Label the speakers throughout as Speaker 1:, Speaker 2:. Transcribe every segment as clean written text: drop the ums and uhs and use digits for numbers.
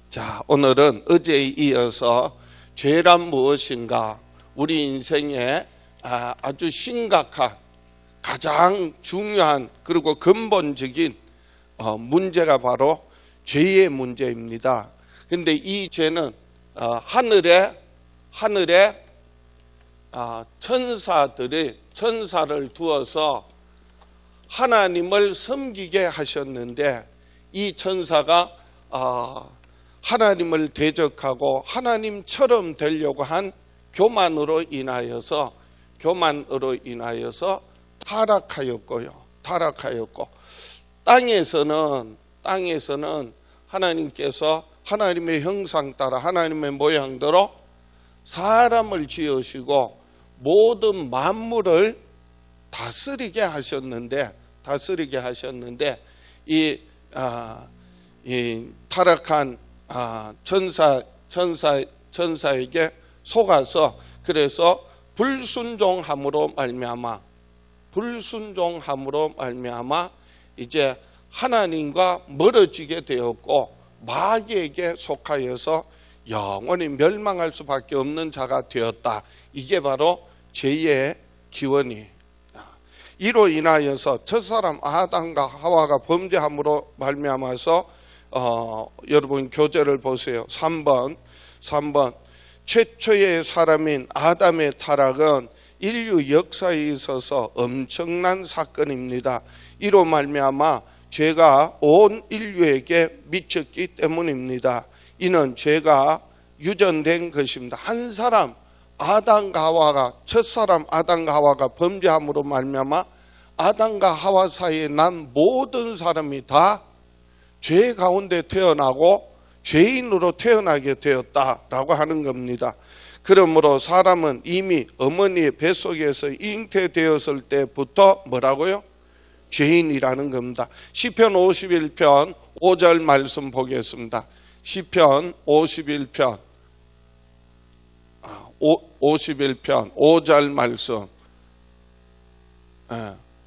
Speaker 1: 자, 오늘은 어제에 이어서 죄란 무엇인가, 우리 인생에 아주 심각한, 가장 중요한 그리고 근본적인 문제가 바로 죄의 문제입니다. 그런데 이 죄는 하늘에 천사를 두어서 하나님을 섬기게 하셨는데, 이 천사가 하나님을 대적하고 하나님처럼 되려고 한 교만으로 인하여서 타락하였고, 땅에서는 하나님께서 하나님의 형상 따라 하나님의 모양대로 사람을 지으시고 모든 만물을 다스리게 하셨는데 이 타락한 천사에게 속아서, 그래서 불순종함으로 말미암아 이제 하나님과 멀어지게 되었고 마귀에게 속하여서 영원히 멸망할 수밖에 없는 자가 되었다. 이게 바로 죄의 기원이. 이로 인하여서 첫사람 아담과 하와가 범죄함으로 말미암아서 여러분 교재를 보세요. 3번 최초의 사람인 아담의 타락은 인류 역사에 있어서 엄청난 사건입니다. 이로 말미암아 죄가 온 인류에게 미쳤기 때문입니다. 이는 죄가 유전된 것입니다. 한 사람 첫사람 아담과 하와가 범죄함으로 말미암아 아담과 하와 사이에 난 모든 사람이 다 죄 가운데 태어나고 죄인으로 태어나게 되었다라고 하는 겁니다. 그러므로 사람은 이미 어머니의 뱃속에서 잉태되었을 때부터 뭐라고요? 죄인이라는 겁니다. 시편 51편 5절 말씀 보겠습니다. 시편 51편 5절 말씀,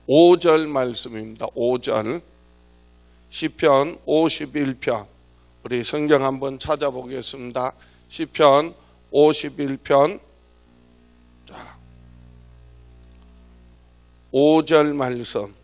Speaker 1: 5절 말씀입니다. 5절. 시편 51편, 우리 성경 한번 찾아보겠습니다. 시편 51편 5절 말씀,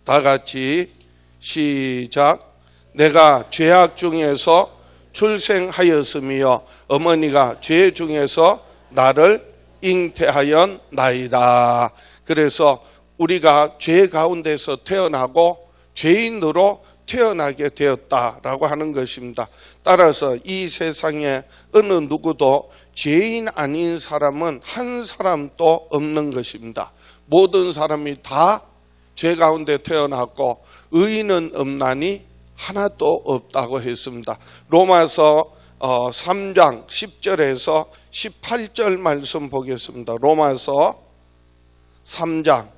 Speaker 1: 다 같이 시작. 내가 죄악 중에서 출생하였으며 어머니가 죄 중에서 나를 잉태하였나이다. 그래서 우리가 죄 가운데서 태어나고 죄인으로 태어나게 되었다라고 하는 것입니다. 따라서 이 세상에 어느 누구도 죄인 아닌 사람은 한 사람도 없는 것입니다. 모든 사람이 다 죄 가운데 태어났고 의인은 없나니 하나도 없다고 했습니다. 로마서 3장 10절에서 18절 말씀 보겠습니다. 로마서 3장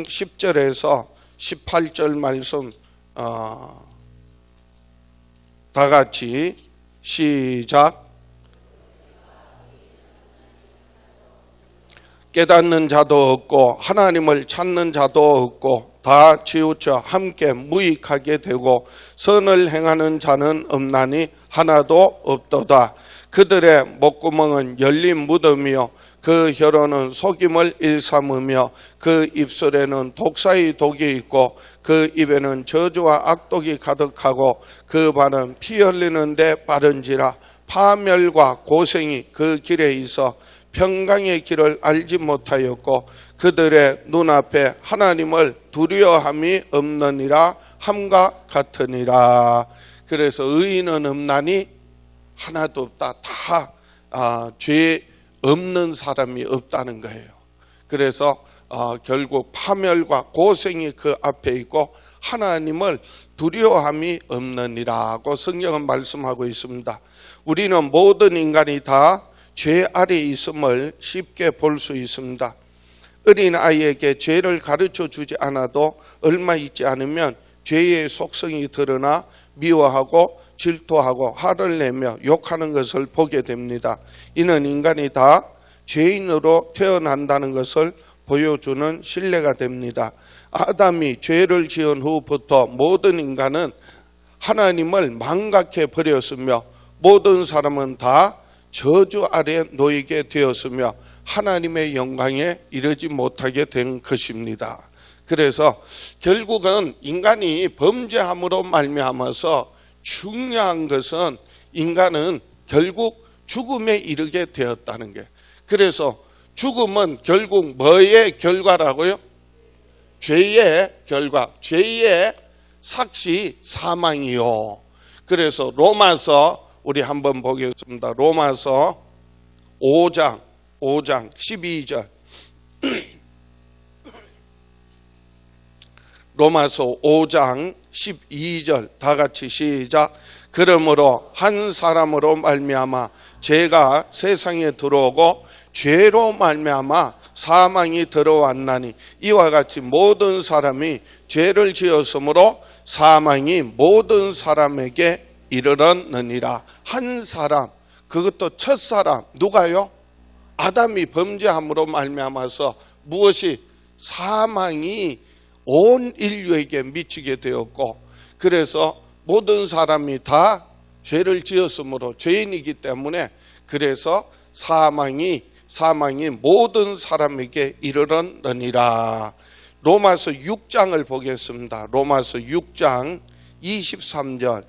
Speaker 1: 10절에서 18절 말씀 다 같이 시작. 깨닫는 자도 없고 하나님을 찾는 자도 없고 다 치우쳐 함께 무익하게 되고 선을 행하는 자는 없나니 하나도 없도다. 그들의 목구멍은 열린 무덤이요 그 혀로는 속임을 일삼으며 그 입술에는 독사의 독이 있고 그 입에는 저주와 악독이 가득하고 그 발은 피 흘리는 데 빠른지라. 파멸과 고생이 그 길에 있어 평강의 길을 알지 못하였고 그들의 눈앞에 하나님을 두려워함이 없느니라 함과 같으니라. 그래서 의인은 없나니 하나도 없다. 다 죄 없는 사람이 없다는 거예요. 그래서 결국 파멸과 고생이 그 앞에 있고 하나님을 두려워함이 없느니라고 성경은 말씀하고 있습니다. 우리는 모든 인간이 다 죄 아래 있음을 쉽게 볼 수 있습니다. 어린아이에게 죄를 가르쳐 주지 않아도 얼마 있지 않으면 죄의 속성이 드러나 미워하고 질투하고 화를 내며 욕하는 것을 보게 됩니다. 이는 인간이 다 죄인으로 태어난다는 것을 보여주는 신뢰가 됩니다. 아담이 죄를 지은 후부터 모든 인간은 하나님을 망각해 버렸으며 모든 사람은 다 저주 아래 놓이게 되었으며 하나님의 영광에 이르지 못하게 된 것입니다. 그래서 결국은 인간이 범죄함으로 말미암아서 중요한 것은 인간은 결국 죽음에 이르게 되었다는 게. 그래서 죽음은 결국 뭐의 결과라고요? 죄의 결과, 죄의 삭시 사망이요. 그래서 로마서 우리 한번 보겠습니다. 로마서 5장 12절. 로마서 5장 12절 다 같이 시작. 그러므로 한 사람으로 말미암아 죄가 세상에 들어오고 죄로 말미암아 사망이 들어왔나니 이와 같이 모든 사람이 죄를 지었으므로 사망이 모든 사람에게 이르렀느니라. 한 사람, 그것도 첫 사람, 누가요? 아담이 범죄함으로 말미암아서 무엇이 사망이 온 인류에게 미치게 되었고, 그래서 모든 사람이 다 죄를 지었으므로 죄인이기 때문에 그래서 사망이 모든 사람에게 이르렀느니라. 로마서 6장을 보겠습니다. 로마서 6장 23절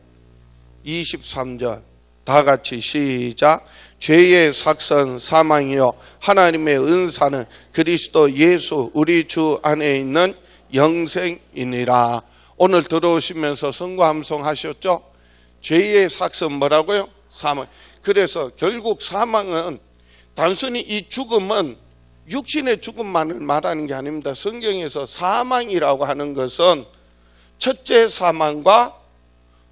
Speaker 1: 다 같이 시작. 죄의 삭선 사망이요 하나님의 은사는 그리스도 예수 우리 주 안에 있는 영생이니라. 오늘 들어오시면서 성과함송 하셨죠? 죄의 삭선 뭐라고요? 사망. 그래서 결국 사망은 단순히 이 죽음은 육신의 죽음만을 말하는 게 아닙니다. 성경에서 사망이라고 하는 것은 첫째 사망과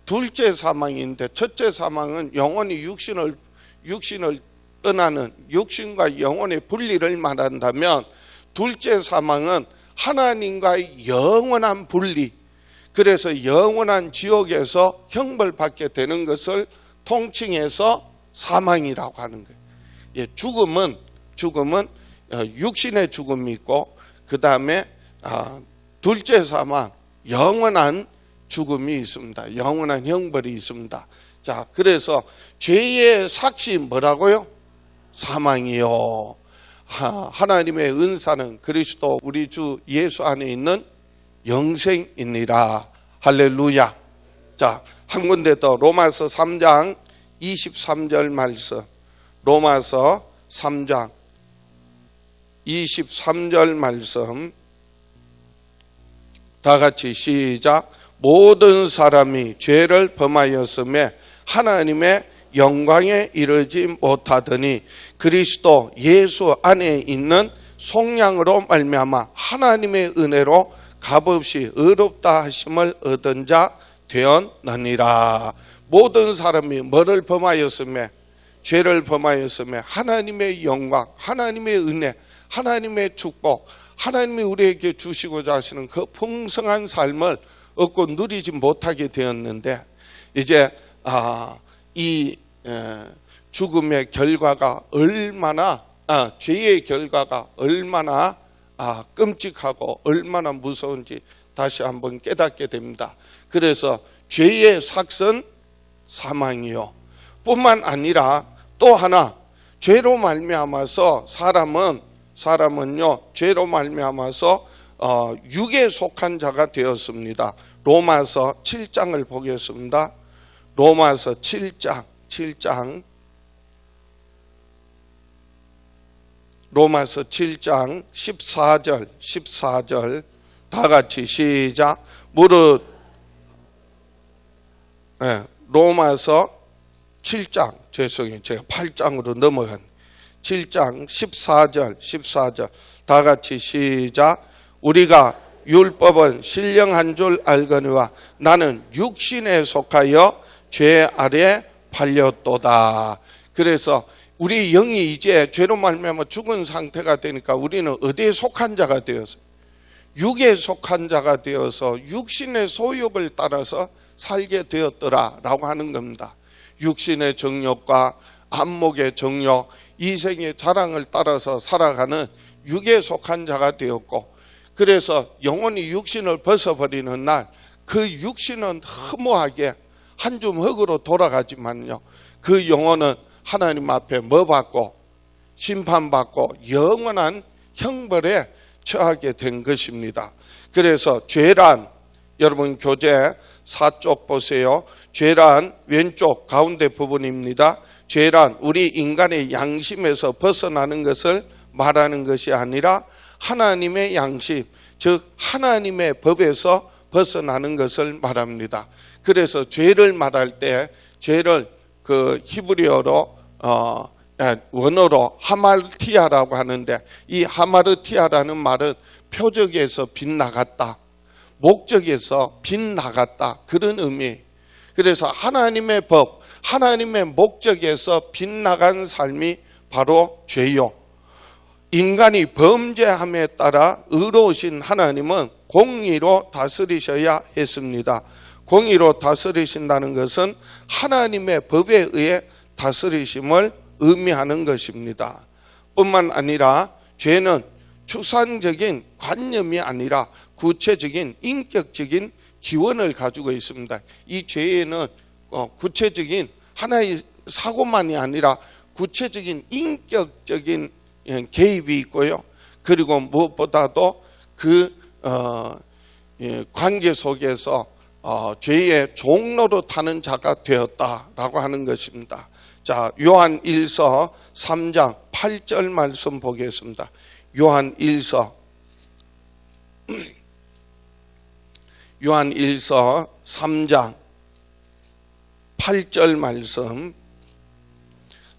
Speaker 1: 둘째 사망인데, 첫째 사망은 영혼이 육신을 떠나는 육신과 영혼의 분리를 말한다면, 둘째 사망은 하나님과의 영원한 분리, 그래서 영원한 지옥에서 형벌받게 되는 것을 통칭해서 사망이라고 하는 거예요. 예, 죽음은 육신의 죽음이 있고, 그 다음에 둘째 사망, 영원한 죽음이 있습니다. 영원한 형벌이 있습니다. 자, 그래서 죄의 삭시 뭐라고요? 사망이요. 하나님의 은사는 그리스도 우리 주 예수 안에 있는 영생이니라. 할렐루야. 자, 한 군데 더 로마서 3장 23절 말씀. 로마서 3장 23절 말씀 다 같이 시작. 모든 사람이 죄를 범하였음에 하나님의 영광에 이르지 못하더니 그리스도 예수 안에 있는 속량으로 말미암아 하나님의 은혜로 값없이 의롭다 하심을 얻은 자 되었느니라. 모든 사람이 뭐를 범하였음에? 죄를 범하였음에 하나님의 영광, 하나님의 은혜, 하나님의 축복, 하나님이 우리에게 주시고자 하시는 그 풍성한 삶을 얻고 누리지 못하게 되었는데, 이제 이 죽음의 결과가 얼마나 죄의 결과가 얼마나 끔찍하고 얼마나 무서운지 다시 한번 깨닫게 됩니다. 그래서 죄의 삭선 사망이요. 뿐만 아니라 또 하나, 죄로 말미암아서 사람은요 죄로 말미암아서 육에 속한 자가 되었습니다. 로마서 7장을 보겠습니다. 로마서 7장 로마서 7장 14절 다 같이 시작. 무릇 로마서 7장 죄송해요. 제가 8장으로 넘어간 7장 14절 다 같이 시작. 우리가 율법은 신령한 줄 알거니와 나는 육신에 속하여 죄 아래 팔렸도다. 그래서 우리 영이 이제 죄로 말미암아 죽은 상태가 되니까 우리는 어디에 속한 자가 되었어요? 육에 속한 자가 되어서 육신의 소욕을 따라서 살게 되었더라 라고 하는 겁니다. 육신의 정욕과 안목의 정욕, 이생의 자랑을 따라서 살아가는 육에 속한 자가 되었고, 그래서 영혼이 육신을 벗어버리는 날 그 육신은 허무하게 한 줌 흙으로 돌아가지만요, 그 영혼은 하나님 앞에 뭐 받고 심판받고 영원한 형벌에 처하게 된 것입니다. 그래서 죄란, 여러분 교재 4쪽 보세요. 죄란 왼쪽 가운데 부분입니다. 죄란 우리 인간의 양심에서 벗어나는 것을 말하는 것이 아니라 하나님의 양심, 즉 하나님의 법에서 벗어나는 것을 말합니다. 그래서 죄를 말할 때 죄를 그 히브리어로 원어로 하마르티아라고 하는데, 이 하마르티아라는 말은 표적에서 빗나갔다, 목적에서 빗나갔다, 그런 의미. 그래서 하나님의 법, 하나님의 목적에서 빗나간 삶이 바로 죄요. 인간이 범죄함에 따라 의로우신 하나님은 공의로 다스리셔야 했습니다. 공의로 다스리신다는 것은 하나님의 법에 의해 다스리심을 의미하는 것입니다. 뿐만 아니라 죄는 추상적인 관념이 아니라 구체적인 인격적인 기원을 가지고 있습니다. 이 죄에는 구체적인 하나의 사고만이 아니라 구체적인 인격적인 개입이 있고요. 그리고 무엇보다도 그 관계 속에서 죄의 종로로 타는 자가 되었다라고 하는 것입니다. 자, 요한 1서 3장 8절 말씀 보겠습니다. 요한 1서 3장 8절 말씀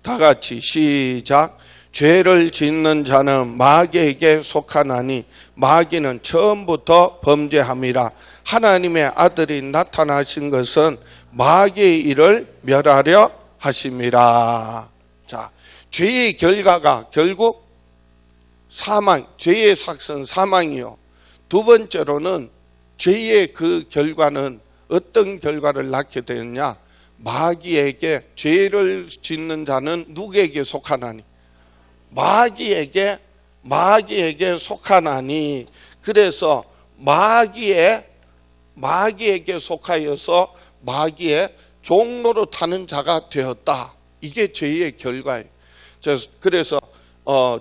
Speaker 1: 다 같이 시작. 죄를 짓는 자는 마귀에게 속하나니 마귀는 처음부터 범죄함이라. 하나님의 아들이 나타나신 것은 마귀의 일을 멸하려 하심이라. 자, 죄의 결과가 결국 사망, 죄의 삭선 사망이요. 두 번째로는 죄의 그 결과는 어떤 결과를 낳게 되느냐? 마귀에게, 죄를 짓는 자는 누구에게 속하나니? 마귀에게 속하나니. 그래서 마귀에게 속하여서 마귀의 종로로 타는 자가 되었다. 이게 죄의 결과예요. 그래서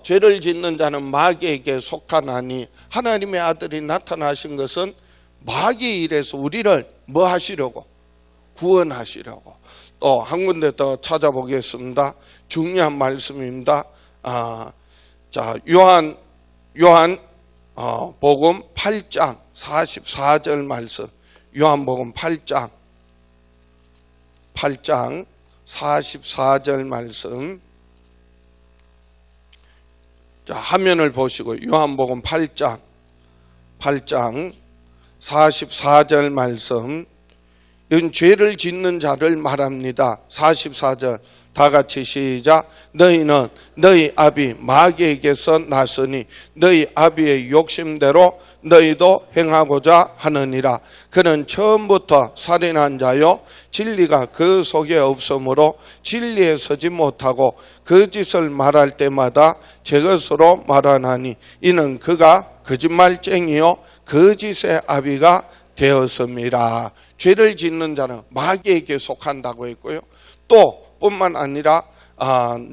Speaker 1: 죄를 짓는 자는 마귀에게 속하나니 하나님의 아들이 나타나신 것은 마귀의 일에서 우리를 뭐 하시려고? 구원하시려고. 또 한 군데 더 찾아보겠습니다. 중요한 말씀입니다. 자, 요한 복음 8장 44절 말씀. 요한복음 8장 44절 말씀. 자, 화면을 보시고 요한복음 8장 44절 말씀. 이건 죄를 짓는 자를 말합니다. 44절 다 같이 시작. 너희는 너희 아비 마귀에게서 났으니 너희 아비의 욕심대로 너희도 행하고자 하느니라. 그는 처음부터 살인한 자요 진리가 그 속에 없으므로 진리에 서지 못하고 거짓을 말할 때마다 제 것으로 말하나니 이는 그가 거짓말쟁이요 거짓의 아비가 되었습니다. 죄를 짓는 자는 마귀에게 속한다고 했고요. 또 뿐만 아니라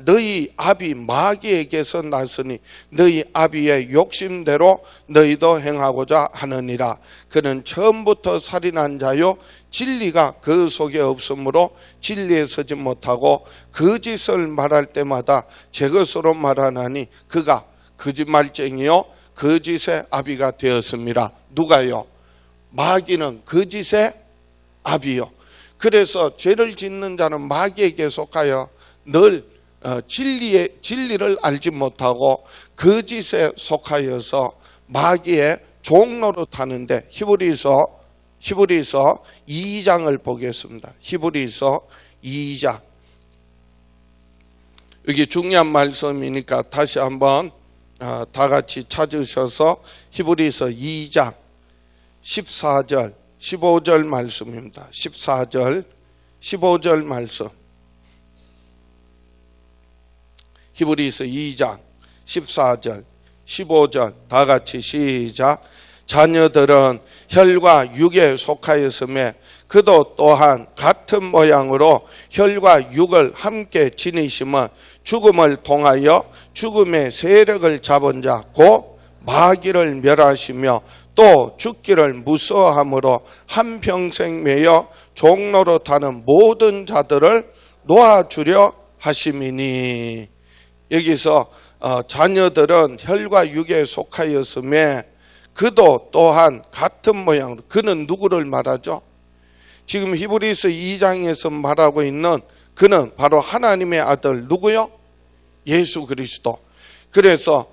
Speaker 1: 너희 아비 마귀에게서 났으니 너희 아비의 욕심대로 너희도 행하고자 하느니라. 그는 처음부터 살인한 자요 진리가 그 속에 없으므로 진리에 서지 못하고 거짓을 말할 때마다 제 것으로 말하나니 그가 거짓말쟁이요 거짓의 아비가 되었습니다. 누가요? 마귀는 거짓의 아비요. 그래서 죄를 짓는 자는 마귀에게 속하여 늘 진리를 알지 못하고 거짓에 속하여서 마귀의 종로로 타는데, 히브리서 2장을 보겠습니다. 히브리서 2장. 여기 중요한 말씀이니까 다시 한번 다 같이 찾으셔서 히브리서 2장 14절 15절 말씀입니다. 14절 15절 말씀. 히브리서 2장 14절 15절 다 같이 시작. 자녀들은 혈과 육에 속하였으며 그도 또한 같은 모양으로 혈과 육을 함께 지니심은 죽음을 통하여 죽음의 세력을 잡은 자 곧 마귀를 멸하시며 또 죽기를 무서워함으로 한평생 매여 종로로 타는 모든 자들을 놓아주려 하심이니. 여기서 자녀들은 혈과 육에 속하였으며 그도 또한 같은 모양으로, 그는 누구를 말하죠? 지금 히브리서 2장에서 말하고 있는 그는 바로 하나님의 아들 누구요? 예수 그리스도. 그래서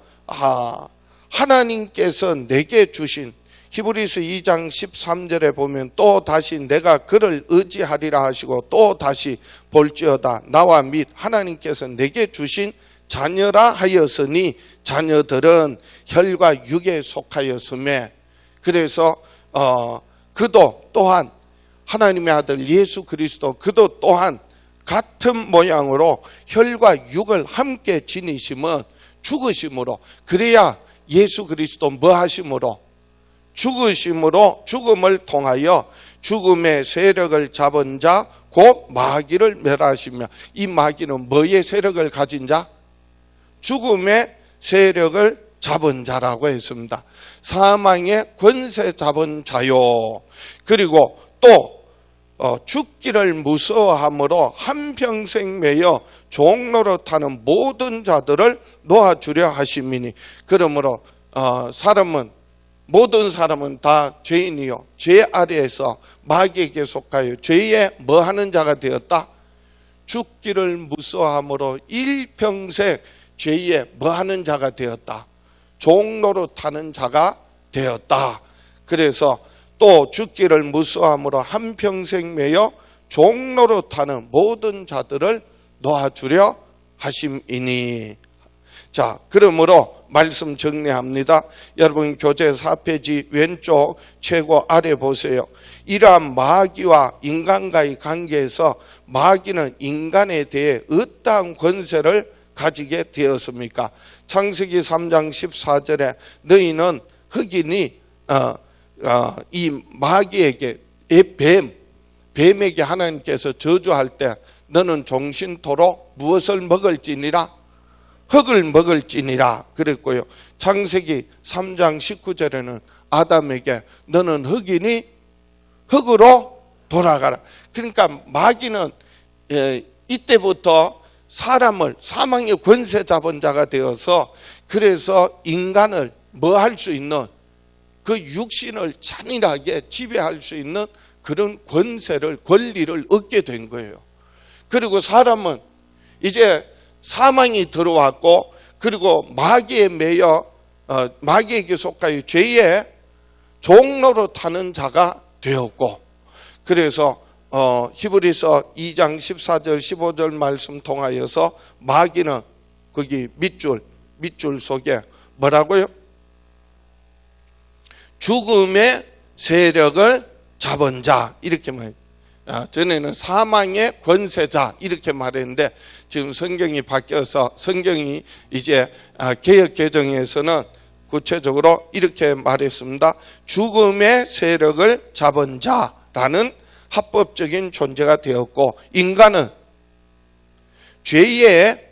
Speaker 1: 하나님께서 내게 주신, 히브리서 2장 13절에 보면 또 다시 내가 그를 의지하리라 하시고 또 다시 볼지어다 나와 및 하나님께서 내게 주신 자녀라 하였으니 자녀들은 혈과 육에 속하였으며, 그래서 그도 또한 하나님의 아들 예수 그리스도, 그도 또한 같은 모양으로 혈과 육을 함께 지니심은 죽으심으로, 그래야 예수 그리스도 뭐 하심으로? 죽으심으로 죽음을 통하여 죽음의 세력을 잡은 자 곧 마귀를 멸하시며, 이 마귀는 뭐의 세력을 가진 자? 죽음의 세력을 잡은 자라고 했습니다. 사망의 권세 잡은 자요. 그리고 또 죽기를 무서워함으로 한평생 매여 종로로 타는 모든 자들을 놓아주려 하심이니. 그러므로 모든 사람은 다 죄인이요 죄 아래에서 마귀에게 속하여 죄에 뭐하는 자가 되었다? 죽기를 무서워함으로 일평생 죄에 뭐하는 자가 되었다? 종로로 타는 자가 되었다. 그래서 또 죽기를 무서워함으로 한평생 매여 종로로 타는 모든 자들을 놓아주려 하심이니. 자, 그러므로 말씀 정리합니다. 여러분 교재 4페이지 왼쪽 최고 아래 보세요. 이러한 마귀와 인간과의 관계에서 마귀는 인간에 대해 어떠한 권세를 가지게 되었습니까? 창세기 3장 14절에 너희는 흑인이 이 마귀에게, 뱀에게 하나님께서 저주할 때 너는 종신토록 무엇을 먹을지니라? 흙을 먹을지니라 그랬고요. 창세기 3장 19절에는 아담에게 너는 흑인이 흙으로 돌아가라. 그러니까 마귀는 이때부터 사람을 사망의 권세 잡은 자가 되어서, 그래서 인간을 뭐 할 수 있는, 그 육신을 잔인하게 지배할 수 있는 그런 권리를 얻게 된 거예요. 그리고 사람은 이제 사망이 들어왔고, 그리고 마귀에 매여 마귀에게 속하여 죄의 종로로 타는 자가 되었고, 그래서 히브리서 2장 14절 15절 말씀 통하여서 마귀는 거기 밑줄 속에 뭐라고요? 죽음의 세력을 잡은 자, 이렇게 말해요. 전에는 사망의 권세자 이렇게 말했는데 지금 성경이 바뀌어서 성경이 이제 개역 개정에서는 구체적으로 이렇게 말했습니다. 죽음의 세력을 잡은 자라는 합법적인 존재가 되었고, 인간은 죄의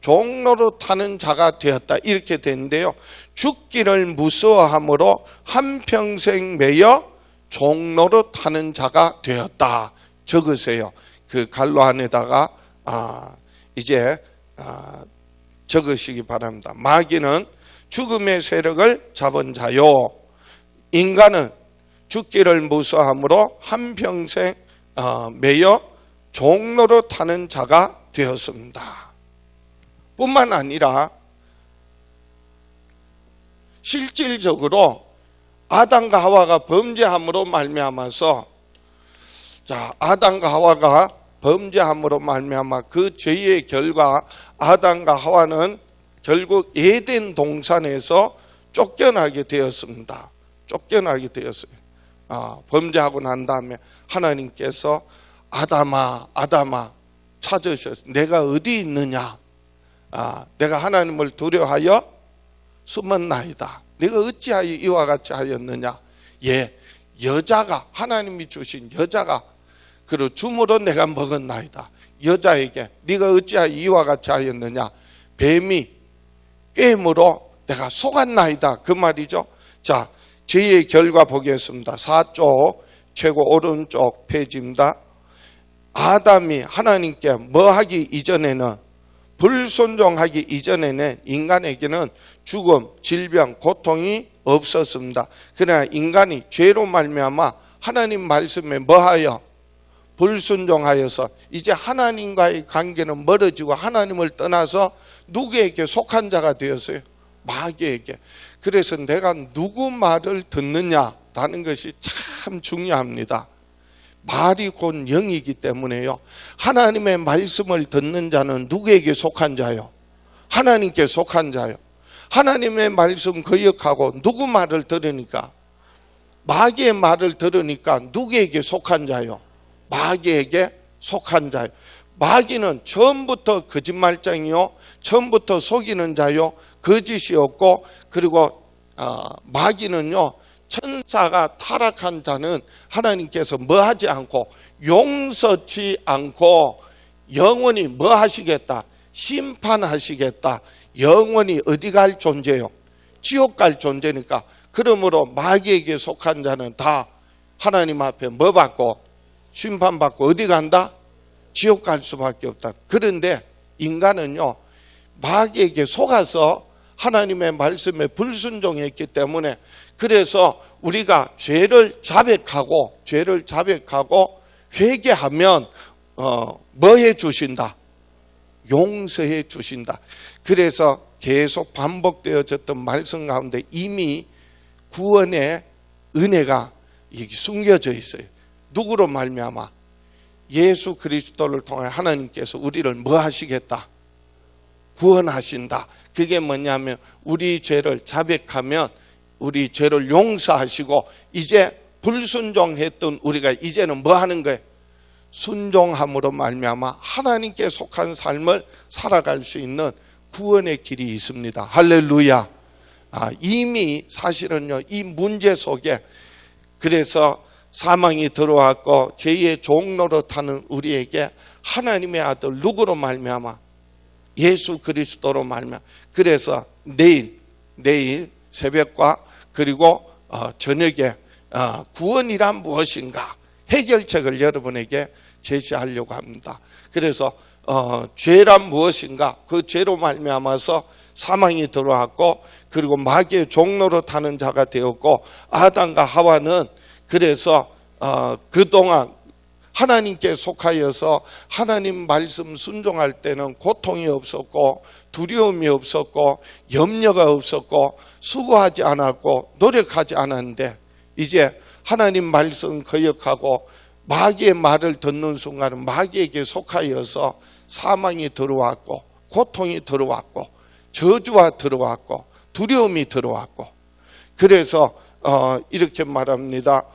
Speaker 1: 종로로 타는 자가 되었다 이렇게 되는데요. 죽기를 무서워함으로 한평생 매여 종로로 타는 자가 되었다. 적으세요. 그 갈로 안에다가 이제 적으시기 바랍니다. 마귀는 죽음의 세력을 잡은 자요, 인간은 죽기를 무서워함으로 한평생 매여 종로로 타는 자가 되었습니다. 뿐만 아니라 실질적으로 아담과 하와가 범죄함으로 말미암아서, 자, 아담과 하와가 범죄함으로 말미암아 그 죄의 결과 아담과 하와는 결국 에덴 동산에서 쫓겨나게 되었습니다. 쫓겨나게 되었어요. 범죄하고 난 다음에 하나님께서 아담아 찾으셨어요. 내가 어디 있느냐? 내가 하나님을 두려워하여 숨었나이다. 내가 어찌하여 이와 같이 하였느냐. 여자가, 하나님이 주신 여자가 그리고 주므로 내가 먹었나이다. 여자에게 네가 어찌하여 이와 같이 하였느냐. 뱀이 꾀임으로 내가 속았나이다. 그 말이죠. 자, 죄의 결과 보겠습니다. 4쪽 최고 오른쪽 페이지입니다. 아담이 하나님께 뭐하기 이전에는, 불순종하기 이전에는 인간에게는 죽음, 질병, 고통이 없었습니다. 그러나 인간이 죄로 말미암아 하나님 말씀에 뭐하여 불순종하여서 이제 하나님과의 관계는 멀어지고 하나님을 떠나서 누구에게 속한 자가 되었어요? 마귀에게. 그래서 내가 누구 말을 듣느냐라는 것이 참 중요합니다. 말이 곧 영이기 때문에요. 하나님의 말씀을 듣는 자는 누구에게 속한 자요? 하나님께 속한 자요. 하나님의 말씀 거역하고 누구 말을 들으니까? 마귀의 말을 들으니까 누구에게 속한 자요? 마귀에게 속한 자요. 마귀는 처음부터 거짓말장이요, 처음부터 속이는 자요, 거짓이었고, 그리고 마귀는요, 천사가 타락한 자는 하나님께서 뭐 하지 않고 용서치 않고 영원히 뭐 하시겠다? 심판하시겠다. 영원히 어디 갈 존재요? 지옥 갈 존재니까. 그러므로 마귀에게 속한 자는 다 하나님 앞에 뭐 받고? 심판받고 어디 간다? 지옥 갈 수밖에 없다. 그런데 인간은요, 마귀에게 속아서 하나님의 말씀에 불순종했기 때문에, 그래서 우리가 죄를 자백하고 회개하면 뭐 해주신다? 용서해 주신다. 그래서 계속 반복되어졌던 말씀 가운데 이미 구원의 은혜가 숨겨져 있어요. 누구로 말미암아? 예수 그리스도를 통해 하나님께서 우리를 뭐 하시겠다? 구원하신다. 그게 뭐냐면 우리 죄를 자백하면 우리 죄를 용서하시고, 이제 불순종했던 우리가 이제는 뭐 하는 거예요? 순종함으로 말미암아 하나님께 속한 삶을 살아갈 수 있는 구원의 길이 있습니다. 할렐루야. 이미 사실은요, 이 문제 속에, 그래서 사망이 들어왔고 죄의 종로로 타는 우리에게 하나님의 아들 누구로 말미암아? 예수 그리스도로 말미암아. 그래서 내일 새벽과 그리고 저녁에 구원이란 무엇인가 해결책을 여러분에게 제시하려고 합니다. 그래서 죄란 무엇인가, 그 죄로 말미암아서 사망이 들어왔고, 그리고 마귀의 종로로 타는 자가 되었고, 아담과 하와는 그래서 그동안 하나님께 속하여서 하나님 말씀 순종할 때는 고통이 없었고 두려움이 없었고 염려가 없었고 수고하지 않았고 노력하지 않았는데, 이제 하나님 말씀 거역하고 마귀의 말을 듣는 순간은 마귀에게 속하여서 사망이 들어왔고 고통이 들어왔고 저주가 들어왔고 두려움이 들어왔고, 그래서 이렇게 말합니다.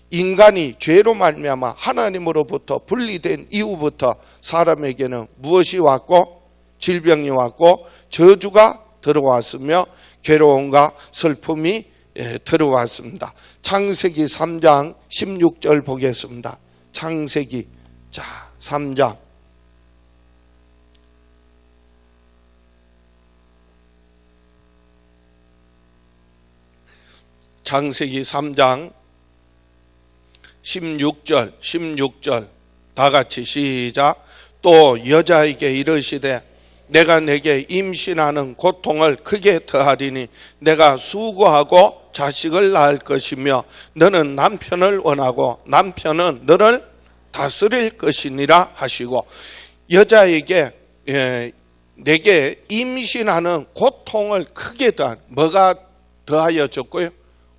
Speaker 1: 인간이 죄로 말미암아 하나님으로부터 분리된 이후부터 사람에게는 무엇이 왔고? 질병이 왔고 저주가 들어왔으며 괴로움과 슬픔이 들어왔습니다. 창세기 3장 16절 보겠습니다. 창세기 3장 창세기 3장 16절 다 같이 시작. 또 여자에게 이르시되 내가 내게 임신하는 고통을 크게 더하리니 내가 수고하고 자식을 낳을 것이며 너는 남편을 원하고 남편은 너를 다스릴 것이니라 하시고, 여자에게 내게 임신하는 고통을 크게 더한, 뭐가 더하여졌고요?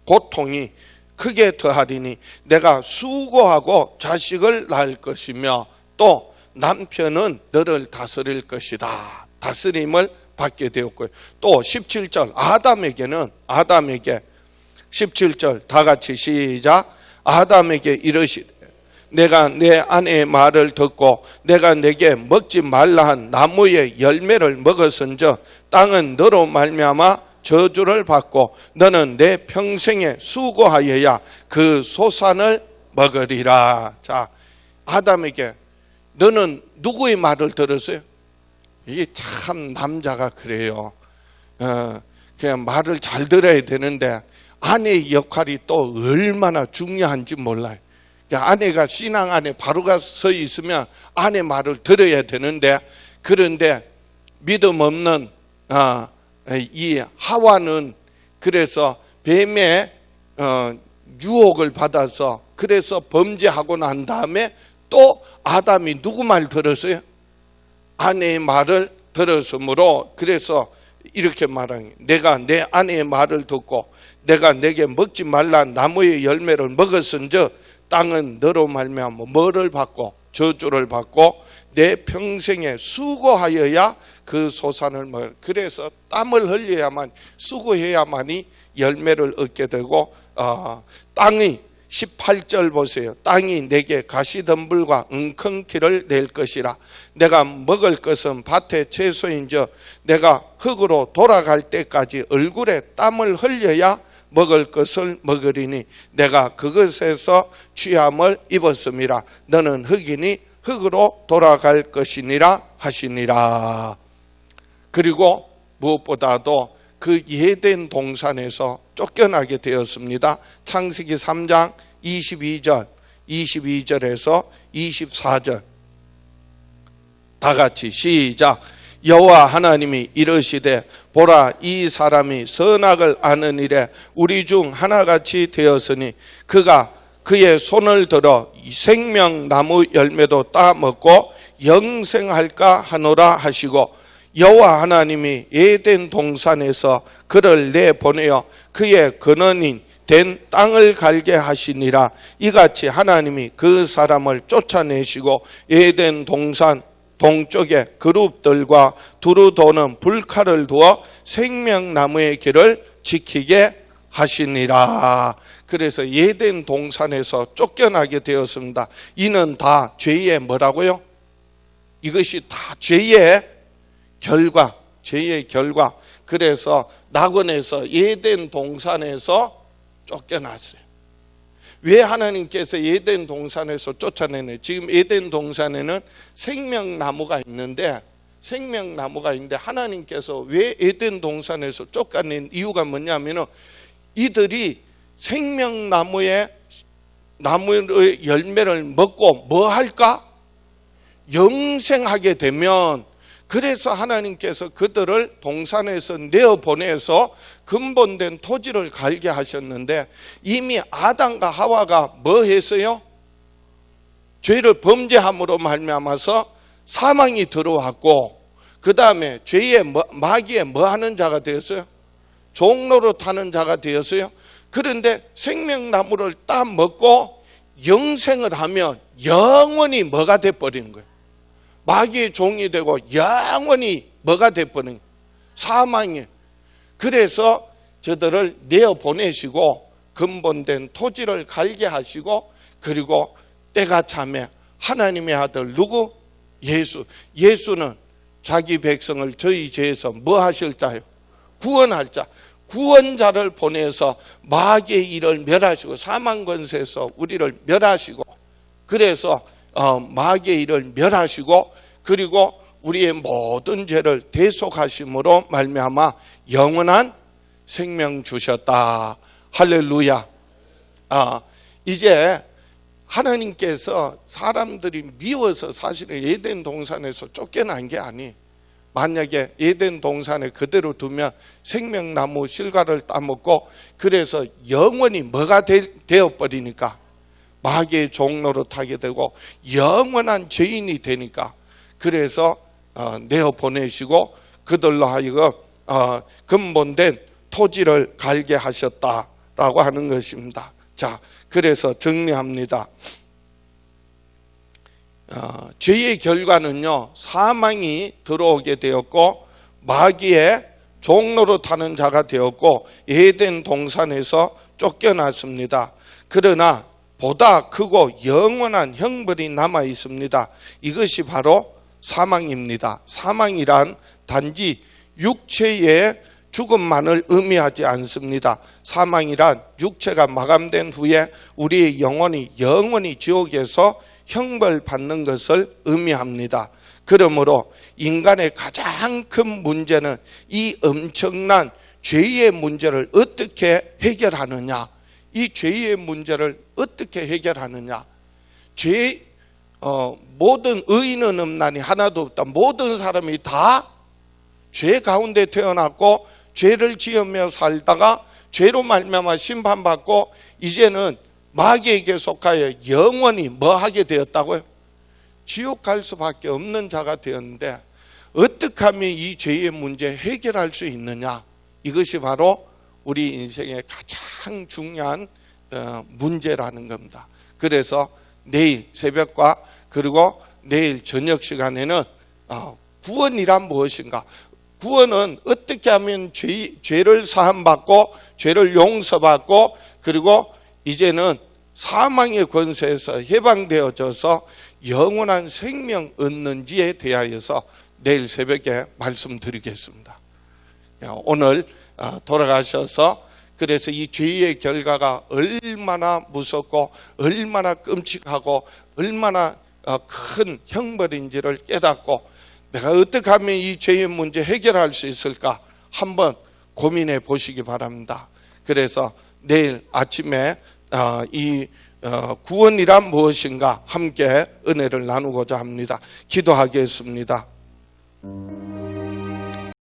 Speaker 1: 고통이 크게 더하리니 내가 수고하고 자식을 낳을 것이며 또 남편은 너를 다스릴 것이다. 다스림을 받게 되었고요. 또 17절 아담에게 17절 다 같이 시작. 아담에게 이르시되 내가 내 아내의 말을 듣고 내가 내게 먹지 말라 한 나무의 열매를 먹었은즉 땅은 너로 말미암아 저주를 받고 너는 내 평생에 수고하여야 그 소산을 먹으리라. 자, 아담에게 너는 누구의 말을 들었어요? 이게 참 남자가 그래요. 그냥 말을 잘 들어야 되는데 아내의 역할이 또 얼마나 중요한지 몰라요. 아내가 신앙 안에 바로가 서 있으면 아내 말을 들어야 되는데, 그런데 믿음 없는 이 하와는 그래서 뱀의 유혹을 받아서 그래서 범죄하고 난 다음에 또 아담이 누구 말 들었어요? 아내의 말을 들었으므로 그래서 이렇게 말하는 거예요. 내가 내 아내의 말을 듣고 내가 내게 먹지 말라 나무의 열매를 먹었은즉 땅은 너로 말미암아 뭐를 받고 저주를 받고 내 평생에 수고하여야 그 소산을 먹을. 그래서 땀을 흘려야만 수고해야만이 열매를 얻게 되고 땅이 18절 보세요. 땅이 내게 가시덤불과 웅坑키를 낼 것이라. 내가 먹을 것은 밭의 채소인즉 내가 흙으로 돌아갈 때까지 얼굴에 땀을 흘려야 먹을 것을 먹으리니 내가 그것에서 취함을 입었음이라. 너는 흙이니 흙으로 돌아갈 것이니라 하시니라. 그리고 무엇보다도 그 에덴 동산에서 쫓겨나게 되었습니다. 창세기 3장 22절에서 24절 다 같이 시작. 여호와 하나님이 이르시되 보라, 이 사람이 선악을 아는 일에 우리 중 하나같이 되었으니 그가 그의 손을 들어 생명나무 열매도 따먹고 영생할까 하노라 하시고, 여호와 하나님이 에덴 동산에서 그를 내보내어 그의 근원인 된 땅을 갈게 하시니라. 이같이 하나님이 그 사람을 쫓아내시고 에덴 동산 동쪽에 그룹들과 두루 도는 불칼을 두어 생명나무의 길을 지키게 하시니라. 그래서 에덴 동산에서 쫓겨나게 되었습니다. 이는 다 죄의 뭐라고요? 이것이 다 죄의 결과, 죄의 결과. 그래서 낙원에서 에덴 동산에서 쫓겨났어요. 왜 하나님께서 에덴 동산에서 쫓아내네? 지금 에덴 동산에는 생명나무가 있는데 하나님께서 왜 에덴 동산에서 쫓아낸 이유가 뭐냐면은 이들이 생명나무의 열매를 먹고 뭐 할까? 영생하게 되면, 그래서 하나님께서 그들을 동산에서 내어보내서 근본된 토지를 갈게 하셨는데, 이미 아담과 하와가 뭐 했어요? 죄를 범죄함으로 말미암아서 사망이 들어왔고, 그 다음에 죄의 마귀에 뭐 하는 자가 되었어요? 종로로 타는 자가 되었어요. 그런데 생명나무를 따 먹고 영생을 하면 영원히 뭐가 돼버리는 거예요? 마귀의 종이 되고 영원히 뭐가 돼버린 사망이에요. 그래서 저들을 내어보내시고 근본된 토지를 갈게 하시고, 그리고 때가 차면 하나님의 아들 누구? 예수는 자기 백성을 저희 죄에서 뭐 하실 자요? 구원할 자, 구원자를 보내서 마귀의 일을 멸하시고 사망 권세에서 우리를 멸하시고, 그래서 마귀의 일을 멸하시고, 그리고 우리의 모든 죄를 대속하심으로 말미암아 영원한 생명 주셨다. 할렐루야. 이제 하나님께서 사람들이 미워서 사실은 에덴 동산에서 쫓겨난 게 아니에요. 만약에 에덴 동산에 그대로 두면 생명나무 실과를 따먹고 그래서 영원히 뭐가 되어버리니까 마귀의 종로로 타게 되고 영원한 죄인이 되니까, 그래서 내어보내시고 그들로 하여금 근본된 토지를 갈게 하셨다라고 하는 것입니다. 자, 그래서 정리합니다. 죄의 결과는요, 사망이 들어오게 되었고 마귀의 종로로 타는 자가 되었고 에덴 동산에서 쫓겨났습니다. 그러나 보다 크고 영원한 형벌이 남아 있습니다. 이것이 바로 사망입니다. 사망이란 단지 육체의 죽음만을 의미하지 않습니다. 사망이란 육체가 마감된 후에 우리의 영혼이 영원히 지옥에서 형벌받는 것을 의미합니다. 그러므로 인간의 가장 큰 문제는 이 엄청난 죄의 문제를 어떻게 해결하느냐, 이 죄의 문제를 어떻게 해결하느냐. 모든 의인은 없나니 하나도 없다. 모든 사람이 다 죄 가운데 태어났고 죄를 지으며 살다가 죄로 말미암아 심판받고 이제는 마귀에게 속하여 영원히 뭐 하게 되었다고요? 지옥 갈 수밖에 없는 자가 되었는데 어떻게 하면 이 죄의 문제 해결할 수 있느냐? 이것이 바로 우리 인생의 가장 중요한 문제라는 겁니다. 그래서 내일 새벽과 그리고 내일 저녁 시간에는 구원이란 무엇인가? 구원은 어떻게 하면 죄를 사함받고 죄를 용서받고 그리고 이제는 사망의 권세에서 해방되어져서 영원한 생명 얻는지에 대하여서 내일 새벽에 말씀드리겠습니다. 오늘 돌아가셔서 그래서 이 죄의 결과가 얼마나 무섭고 얼마나 끔찍하고 얼마나 큰 형벌인지를 깨닫고 내가 어떻게 하면 이 죄의 문제 해결할 수 있을까 한번 고민해 보시기 바랍니다. 그래서 내일 아침에 이 구원이란 무엇인가 함께 은혜를 나누고자 합니다. 기도하겠습니다.